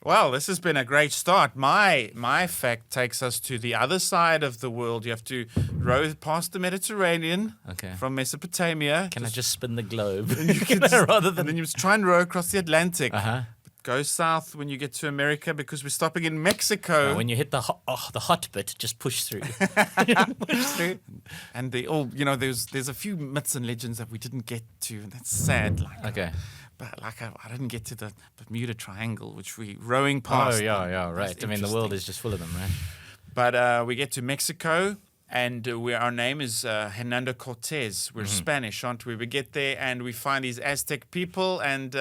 Well, this has been a great start. My fact takes us to the other side of the world. You have to row past the Mediterranean from Mesopotamia. Can I just spin the globe? Rather than... And then you must try and row across the Atlantic. Go south when you get to America because we're stopping in Mexico. When you hit the hot bit, just push through. Push through. And there's a few myths and legends that we didn't get to, and that's sad. But I didn't get to the Bermuda Triangle, which we rowing past. Oh yeah, right. I mean, the world is just full of them, right? But we get to Mexico. And our name is Hernando Cortez. We're Spanish, aren't we? We get there and we find these Aztec people, and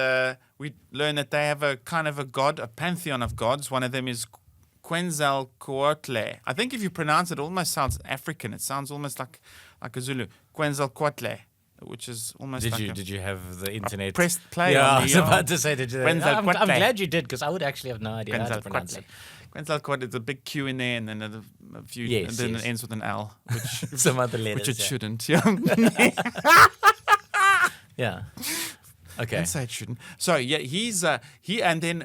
we learn that they have a kind of a god, a pantheon of gods. One of them is Quetzalcoatl. I think if you pronounce it, almost sounds African. It sounds almost like a Zulu. Quetzalcoatl, which is almost Did you have the internet? I pressed play. I was about to say, did you? I'm glad you did, because I would actually have no idea how to pronounce it. Quetzalcoatl, there's a big Q in there, and then a few, and then it ends with an L, which some other letters, which it shouldn't. Yeah. Yeah. Okay. I'd say it shouldn't. So yeah,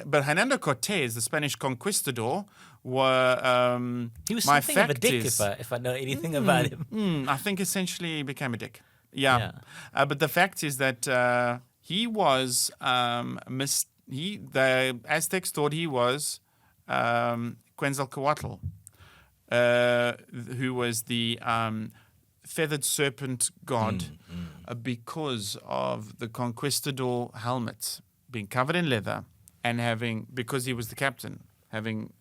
but Hernando Cortez, the Spanish conquistador, he was something of a dick, if I know anything about him. I think essentially he became a dick. Yeah. But the fact is that he was the Aztecs thought he was Quetzalcoatl, who was the feathered serpent god, because of the conquistador helmet being covered in leather and because he was the captain, having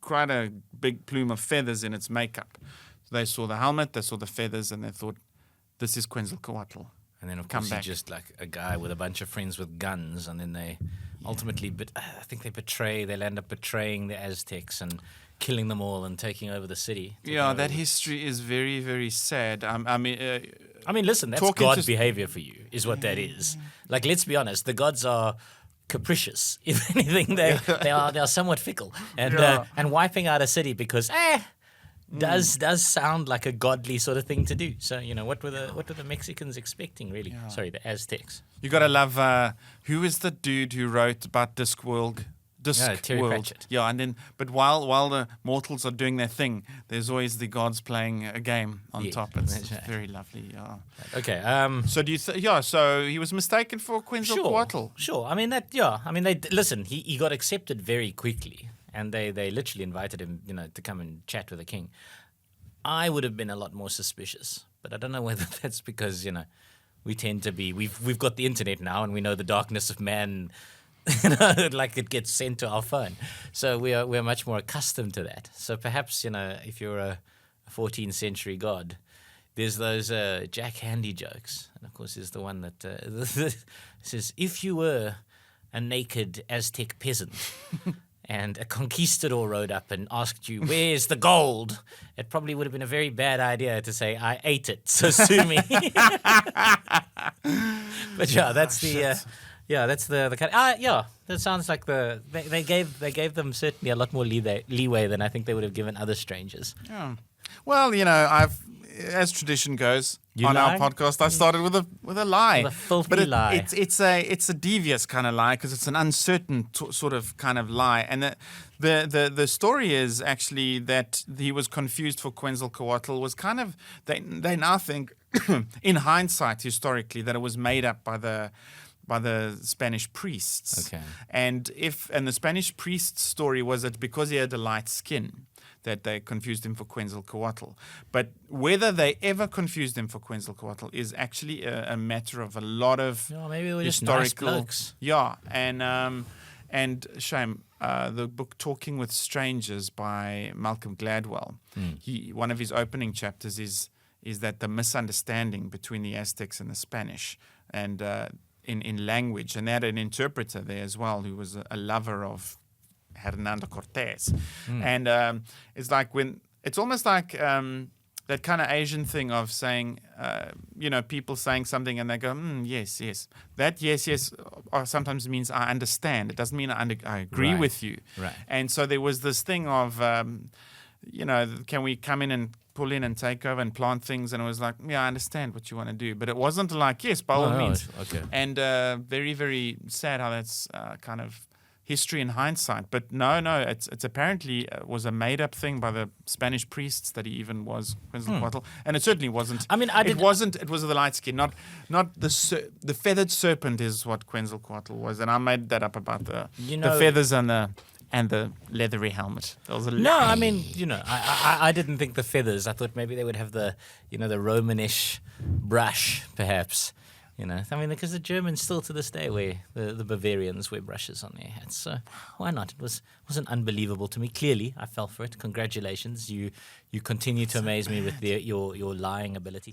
quite a big plume of feathers in its makeup. So they saw the helmet, they saw the feathers, and they thought, this is Quetzalcoatl. And then, of course, he's just like a guy with a bunch of friends with guns, and then they ultimately, I think they'll end up betraying the Aztecs and killing them all and taking over the city. That history is very, very sad. I mean, listen, that's God behavior for you, is what that is. Like, let's be honest, the gods are capricious. If anything, they are somewhat fickle, and wiping out a city because does sound like a godly sort of thing to do. So what were the Mexicans expecting, really? Yeah. Sorry, the Aztecs. You gotta love who is the dude who wrote about Discworld? Terry Pratchett. Yeah, and then but while the mortals are doing their thing, there's always the gods playing a game on top. It's very lovely. Yeah. Okay. So do you? So he was mistaken for Quetzalcoatl. Sure. I mean he got accepted very quickly. And they literally invited him, to come and chat with the king. I would have been a lot more suspicious, but I don't know whether that's because we tend to be. We've got the internet now, and we know the darkness of man. Like it gets sent to our phone, so we're much more accustomed to that. So perhaps if you're a 14th century god, there's those Jack Handy jokes, and of course there's the one that says, if you were a naked Aztec peasant. And a conquistador rode up and asked you, where's the gold? It probably would have been a very bad idea to say, I ate it, so sue me. But that's the kind. That sounds like they gave them certainly a lot more leeway than I think they would have given other strangers. Yeah. Well, I've, as tradition goes, our podcast, I started with a lie. With a filthy lie. It's a devious kind of lie because it's an uncertain sort of kind of lie. And the story is actually that he was confused for Quetzalcoatl was kind of they now think in hindsight historically that it was made up by the Spanish priests. Okay. And the Spanish priest's story was that because he had a light skin, that they confused him for Quetzalcoatl. But whether they ever confused him for Quetzalcoatl is actually a matter of a lot of maybe they were historical. Just nice blokes. Yeah, and shame. The book Talking with Strangers by Malcolm Gladwell. One of his opening chapters is that the misunderstanding between the Aztecs and the Spanish, and in language, and they had an interpreter there as well who was a lover of Hernando Cortez. And it's like it's almost like that kind of Asian thing of saying, people saying something and they go, yes. That yes, sometimes means I understand. It doesn't mean I agree with you. Right. And so there was this thing of, can we come in and pull in and take over and plant things? And it was like, I understand what you want to do. But it wasn't like, yes, by all means. Okay. And very, very sad how that's kind of history in hindsight. But no, it's apparently was a made up thing by the Spanish priests that he even was Quetzalcoatl, and it certainly wasn't. I mean, it wasn't. It was the light skin, not the feathered serpent is what Quetzalcoatl was, and I made that up about the feathers and the leathery helmet. That was a No, lie. I mean, I didn't think the feathers. I thought maybe they would have the Romanish brush, perhaps. I mean, because the Germans still to this day the Bavarians wear brushes on their hats. So why not? It wasn't unbelievable to me. Clearly, I fell for it. Congratulations. You continue to amaze me with your lying ability.